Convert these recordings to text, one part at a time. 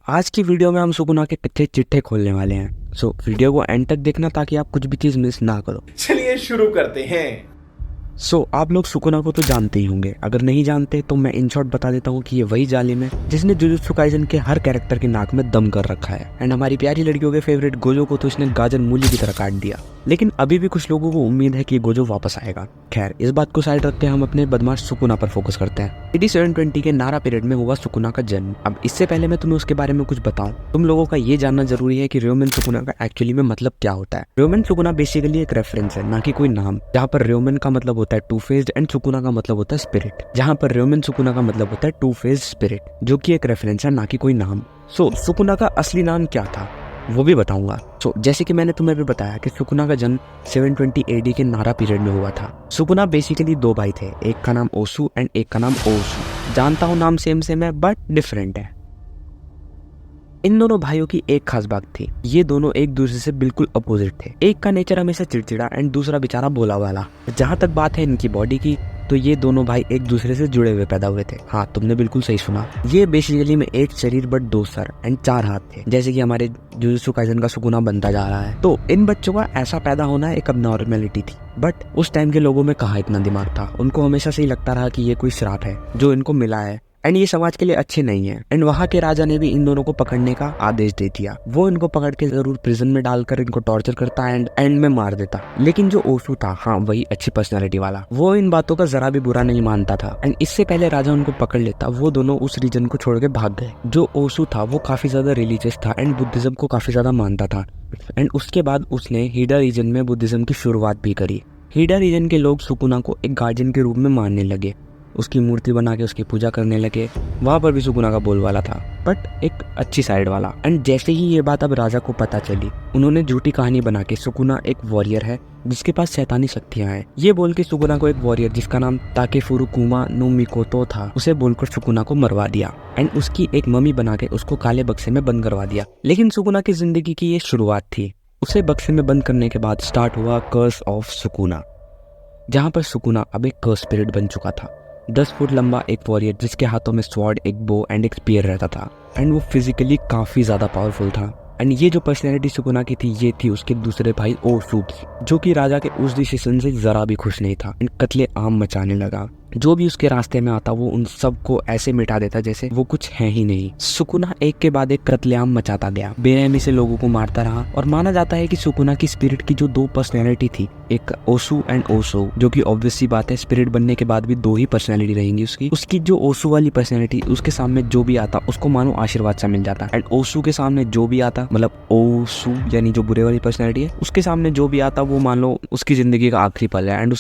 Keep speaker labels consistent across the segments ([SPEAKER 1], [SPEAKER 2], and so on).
[SPEAKER 1] आज की वीडियो में हम सुकुना के कच्चे चिट्ठे खोलने वाले हैं। सो वीडियो को एंड तक देखना ताकि आप कुछ भी चीज मिस ना करो।
[SPEAKER 2] चलिए शुरू करते हैं।
[SPEAKER 1] आप लोग सुकुना को तो जानते ही होंगे। अगर नहीं जानते तो मैं इन शॉर्ट बता देता हूँ कि ये वही जालिम है जिसने जुजुत्सु काइसेन के हर कैरेक्टर की नाक में दम कर रखा है। एंड हमारी प्यारी लड़कियों के फेवरेट गोजो को तो इसने गाजर मूली की तरह काट दिया। लेकिन अभी भी कुछ लोगों को उम्मीद है कि गोजो वापस आएगा। खैर, इस बात को साइड रखते हम अपने बदमाश सुकुना पर फोकस करते हैं। 8720 के नारा पीरियड में हुआ सुकुना का जन्म। अब इससे पहले मैं तुम्हें उसके बारे में कुछ बताऊं, तुम लोगों का ये जानना जरूरी है कि र्योमेन सुकुना का एक्चुअली में मतलब क्या होता है। र्योमेन सुकुना बेसिकली एक रेफरेंस है, ना कि कोई नाम। जहाँ पर र्योमेन का मतलब होता है टू फेस्ड एंड सुकुना का मतलब होता है स्पिरिट। जहाँ पर र्योमेन सुकुना का मतलब होता है टू फेस्ड स्पिरिट, जो कि एक रेफरेंस है, ना कि कोई नाम। सुकुना का असली नाम क्या था वो भी बताऊंगा। जैसे कि मैंने तुम्हें भी बताया कि सुकुना का जन्म 720 AD के नारा पीरियड में हुआ था। सुकुना बेसिकली दो भाई थे, एक का नाम ओसु एंड एक का नाम ओसु। जानता हूँ नाम सेम सेम है बट डिफरेंट है। इन दोनों भाइयों की एक खास बात थी, ये दोनों एक दूसरे से बिल्कुल अपोजिट थे। एक का नेचर हमेशा चिड़चिड़ा एंड दूसरा बेचारा भोला वाला। जहाँ तक बात है इनकी बॉडी की, तो ये दोनों भाई एक दूसरे से जुड़े हुए पैदा हुए थे। हाँ, तुमने बिल्कुल सही सुना। ये बेसिकली में एक शरीर बट दो सर एंड चार हाथ थे, जैसे कि हमारे जुजुत्सु काइसेन का सुकुना बनता जा रहा है। तो इन बच्चों का ऐसा पैदा होना एक अब नॉर्मेलिटी थी। बट उस टाइम के लोगों में कहाँ इतना दिमाग था। उनको हमेशा से ही लगता रहा कि ये कोई श्राप है जो इनको मिला है एंड ये समाज के लिए अच्छे नहीं है। एंड वहाँ के राजा ने भी इन दोनों को पकड़ने का आदेश दे दिया। वो इनको पकड़ के जरूर प्रिजन में डालकर इनको टॉर्चर करता एंड एंड में मार देता। लेकिन जो ओसु था, हाँ वही अच्छी पर्सनैलिटी वाला, वो इन बातों का जरा भी बुरा नहीं मानता था। एंड इससे पहले राजा उनको पकड़ लेता, वो दोनों उस रीजन को छोड़ के भाग गए। जो ओसु था वो काफी ज्यादा रिलीजियस था एंड बुद्धिज्म को काफी ज्यादा मानता था। एंड उसके बाद उसने हीडा रीजन में बुद्धिज्म की शुरुआत भी करी। हीडा रीजन के लोग सुकुना को एक गार्जियन के रूप में मानने लगे, उसकी मूर्ति बना के उसकी पूजा करने लगे। वहां पर भी सुकुना का बोलबाला था, बट एक अच्छी साइड वाला। एंड जैसे ही ये बात अब राजा को पता चली, उन्होंने झूठी कहानी बना के सुकुना एक वॉरियर है जिसके पास शैतानी शक्तियां हैं, ये बोल के सुकुना को एक वॉरियर जिसका नाम ताकेफुरुकुमा नो मिकोतो था, उसे बोलकर सुकुना को मरवा दिया एंड उसकी एक मम्मी बना के उसको काले बक्से में बंद करवा दिया। लेकिन सुकुना की जिंदगी की ये शुरुआत थी। उसे बक्से में बंद करने के बाद स्टार्ट हुआ कर्स ऑफ सुकुना, जहाँ पर सुकुना अब एक कर्स स्पिरिट बन चुका था। 10 फुट लंबा एक वॉरियर जिसके हाथों में स्वॉर्ड, एक बो एंड एक स्पीयर रहता था। एंड वो फिजिकली काफी ज्यादा पावरफुल था। एंड ये जो पर्सनैलिटी सुकुना की थी, ये थी उसके दूसरे भाई ओसु की, जो कि राजा के उस डिसीजन से जरा भी खुश नहीं था एंड कत्ले आम मचाने लगा। जो भी उसके रास्ते में आता वो उन सबको ऐसे मिटा देता जैसे वो कुछ है ही नहीं। सुकुना एक के बाद एक कत्लेआम मचाता गया, बेरहमी से लोगों को मारता रहा। और माना जाता है कि सुकुना की स्पिरिट की जो दो पर्सनैलिटी थी, एक ओसु एंड ओसो, जो कि ऑब्वियस सी बात है, स्पिरिट बनने के बाद भी दो ही पर्सनैलिटी रहेंगी उसकी जो ओसु वाली पर्सनैलिटी, उसके सामने जो भी आता उसको मानो आशीर्वाद सा मिल जाता। एंड ओसु के सामने जो भी आता, मतलब ओसु यानी जो बुरे वाली पर्सनैलिटी है, उसके सामने जो भी आता वो मान लो उसकी जिंदगी का आखिरी पल है एंड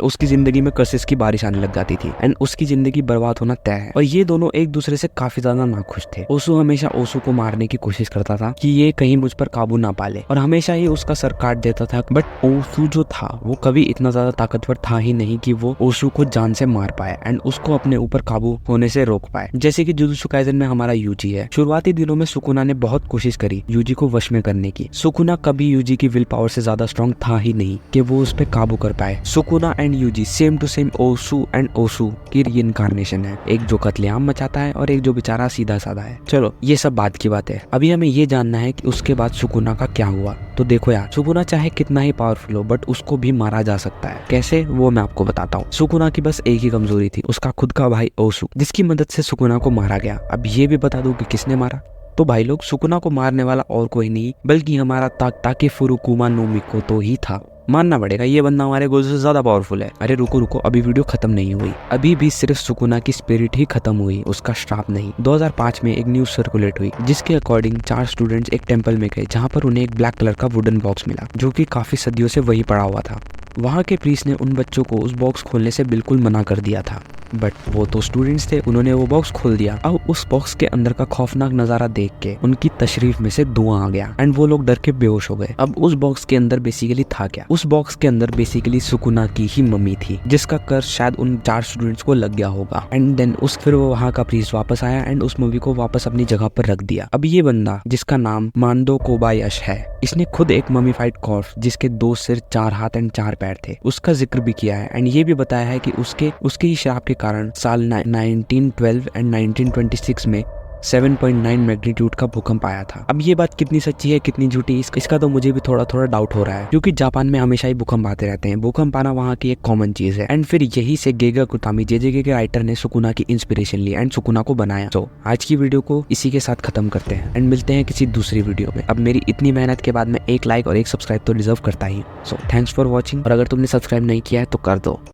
[SPEAKER 1] उसकी जिंदगी में कर्सेस की बारिश आने लग जाती थी एंड उसकी जिंदगी बर्बाद होना तय है। और ये दोनों एक दूसरे से काफी ज्यादा नाखुश थे। ओसु हमेशा ओसु को मारने की कोशिश करता था कि ये कहीं मुझ पर काबू ना पाले, और हमेशा ही उसका सर काट देता था। बट ओसु जो था वो कभी इतना ज्यादा ताकतवर था ही नहीं कि वो ओसु को जान से मार पाए एंड उसको अपने ऊपर काबू होने से रोक पाए। जैसे कि जुजुत्सु काइसेन में हमारा यूजी है। शुरुआती दिनों में सुकुना ने बहुत कोशिश करी यूजी को वश में करने की। सुकुना कभी यूजी की विल पावर से ज्यादा स्ट्रॉन्ग था ही नहीं कि वो उस पर काबू कर पाए। Sukuna and Yuji same to same ओसु एंड ओसु की रीइंकार्नेशन है, एक जो कत्लेआम मचाता है और एक जो बेचारा सीधा साधा है। चलो ये सब बात की बात है, अभी हमें ये जानना है कि उसके बाद सुकुना का क्या हुआ। तो देखो यार, सुकुना चाहे कितना ही पावरफुल हो बट उसको भी मारा जा सकता है। कैसे, वो मैं आपको बताता हूँ। सुकुना की बस एक ही कमजोरी थी, उसका खुद का भाई ओसु, जिसकी मदद से सुकुना को मारा गया। अब ये भी बता दूं कि किसने मारा। तो भाई लोग, सुकुना को मारने वाला और कोई नहीं बल्कि हमारा ताकेफुरुकुमा नो मिकोतो ही था। मानना पड़ेगा, ये बंदा हमारे गोजो से ज्यादा पावरफुल है। अरे रुको रुको, अभी वीडियो खत्म नहीं हुई, अभी भी सिर्फ सुकुना की स्पिरिट ही खत्म हुई, उसका श्राप नहीं। 2005 में एक न्यूज सर्कुलेट हुई जिसके अकॉर्डिंग 4 स्टूडेंट्स एक टेंपल में गए जहाँ पर उन्हें एक ब्लैक कलर का वुडन बॉक्स मिला, जो कि काफी सदियों से वही पड़ा हुआ था। वहाँ के प्रीस्ट ने उन बच्चों को उस बॉक्स खोलने से बिल्कुल मना कर दिया था, बट वो तो स्टूडेंट्स थे, उन्होंने वो बॉक्स खोल दिया। अब उस बॉक्स के अंदर का खौफनाक नजारा देख के उनकी तशरीफ में से धुआं आ गया एंड वो लोग डर के बेहोश हो गए। अब उस बॉक्स के अंदर बेसिकली था क्या? उस बॉक्स के अंदर बेसिकली सुकुना की ही मम्मी थी, जिसका कर्ज शायद उन 4 स्टूडेंट्स को लग गया होगा। एंड देन फिर वो वहाँ का प्रीस्ट वापस आया एंड उस मम्मी को वापस अपनी जगह पर रख दिया। अब ये बंदा जिसका नाम मांडो कोबायाश है, इसने खुद एक मम्मीफाइड कॉर्प्स जिसके 2 सिर, 4 हाथ एंड 4 पैर थे, उसका जिक्र भी किया है। एंड ये भी बताया है कि उसके ही श्राप के कारण साल 1912 एंड 1926 में 7.9 मैग्नीट्यूड का भूकंप आया था। अब ये बात कितनी सच्ची है कितनी झूठी इसका तो मुझे भी थोड़ा थोड़ा डाउट हो रहा है, क्योंकि जापान में हमेशा ही भूकंप आते रहते हैं। भूकंप आना वहाँ की एक कॉमन चीज है। एंड फिर यही से गेगा कुतामी जेजेके के राइटर ने सुकुना की इंस्पिरेशन ली एंड सुकुना को बनाया। तो आज की वीडियो को इसी के साथ खत्म करते हैं एंड मिलते हैं किसी दूसरी वीडियो में। अब मेरी इतनी मेहनत के बाद में एक लाइक और एक सब्सक्राइब तो डिजर्व करता ही। सो थैंक्स फॉर वॉचिंग, और अगर तुमने सब्सक्राइब नहीं किया है तो कर दो।